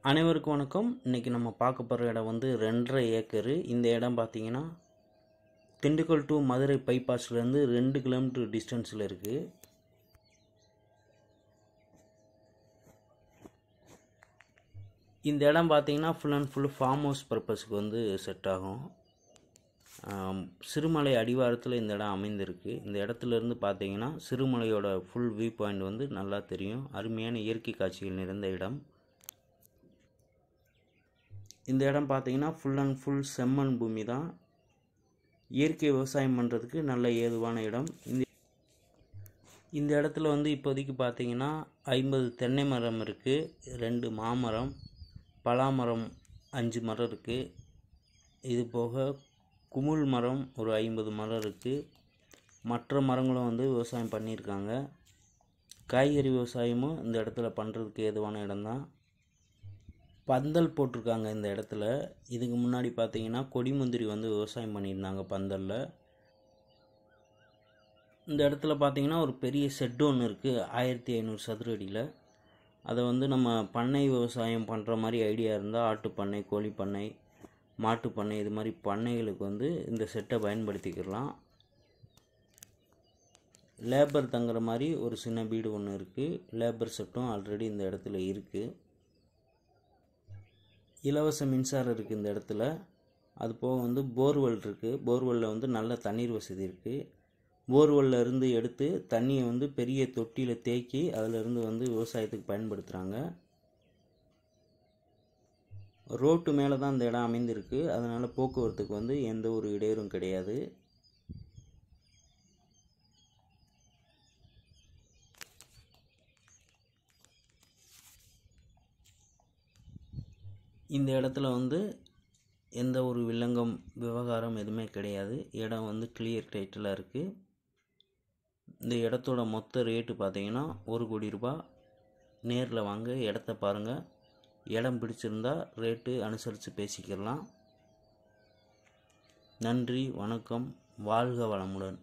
அனைவருக்கும் வணக்கம். இன்றைக்கி நம்ம பார்க்க போகிற இடம் வந்து 2.5 ஏக்கரு. இந்த இடம் பார்த்திங்கன்னா திண்டுக்கல் டு மதுரை பைபாஸ்லேருந்து 2 கிலோமீட்டர் டிஸ்டன்ஸில் இருக்குது. இந்த இடம் பார்த்திங்கன்னா full and full farm house பர்பஸுக்கு வந்து செட் ஆகும். சிறுமலை அடிவாரத்தில் இந்த இடம் அமைந்திருக்கு. இந்த இடத்துலேருந்து பார்த்திங்கன்னா சிறுமலையோட ஃபுல் வியூ பாயிண்ட் வந்து நல்லா தெரியும். அருமையான இயற்கை காட்சிகள் நிறைந்த இடம். இந்த இடம் பார்த்திங்கன்னா ஃபுல் அண்ட் ஃபுல் செம்மண் பூமி தான். இயற்கை விவசாயம் பண்ணுறதுக்கு நல்ல ஏதுவான இடம். இந்த இடத்துல வந்து இப்போதைக்கு பார்த்திங்கன்னா 50 தென்னை மரம் இருக்குது, 2 மாமரம், பலாமரம் 5 மரம் இருக்குது. இது போக குமுள் மரம் ஒரு 50 மரம் இருக்குது. மற்ற மரங்களும் வந்து விவசாயம் பண்ணியிருக்காங்க. காய்கறி விவசாயமும் இந்த இடத்துல பண்ணுறதுக்கு ஏதுவான இடம்தான். பந்தல் போட்டிருக்காங்க இந்த இடத்துல. இதுக்கு முன்னாடி பார்த்தீங்கன்னா கொடிமுந்திரி வந்து விவசாயம் பண்ணியிருந்தாங்க பந்தலில். இந்த இடத்துல பார்த்தீங்கன்னா ஒரு பெரிய ஷெட்டு ஒன்று இருக்குது 1500 சதுர அடியில். அதை வந்து நம்ம பண்ணை விவசாயம் பண்ணுற மாதிரி ஐடியா இருந்தால் ஆட்டு பண்ணை, கோழி பண்ணை, மாட்டு பண்ணை, இது மாதிரி பண்ணைகளுக்கு வந்து இந்த செட்டை பயன்படுத்திக்கலாம். லேபர் தங்குற மாதிரி ஒரு சின்ன வீடு ஒன்று இருக்குது. லேபர் செட்டும் ஆல்ரெடி இந்த இடத்துல இருக்குது. இலவச மின்சாரம் இருக்குது இந்த இடத்துல. அது போக வந்து போர்வெல் இருக்குது. போர்வெல்லில் வந்து நல்ல தண்ணீர் வசதி இருக்குது. போர்வெல்லில் இருந்து எடுத்து தண்ணியை வந்து பெரிய தொட்டியில் தேக்கி அதிலிருந்து வந்து விவசாயத்துக்கு பயன்படுத்துகிறாங்க. ரோட்டு மேலே தான் இந்த இடம் அமைந்திருக்கு. அதனால் போக்குவரத்துக்கு வந்து எந்த ஒரு இடையூறும் கிடையாது. இந்த இடத்துல வந்து எந்த ஒரு வில்லங்கம் விவகாரம் எதுவுமே கிடையாது. இடம் வந்து கிளியர் டைட்டிலாக இருக்குது. இந்த இடத்தோட மொத்த ரேட்டு பார்த்திங்கன்னா 1 கோடி ரூபாய். நேரில் வாங்க, இடத்த பாருங்கள். இடம் பிடிச்சிருந்தா ரேட்டு அனுசரித்து பேசிக்கலாம். நன்றி, வணக்கம், வாழ்க வளமுடன்.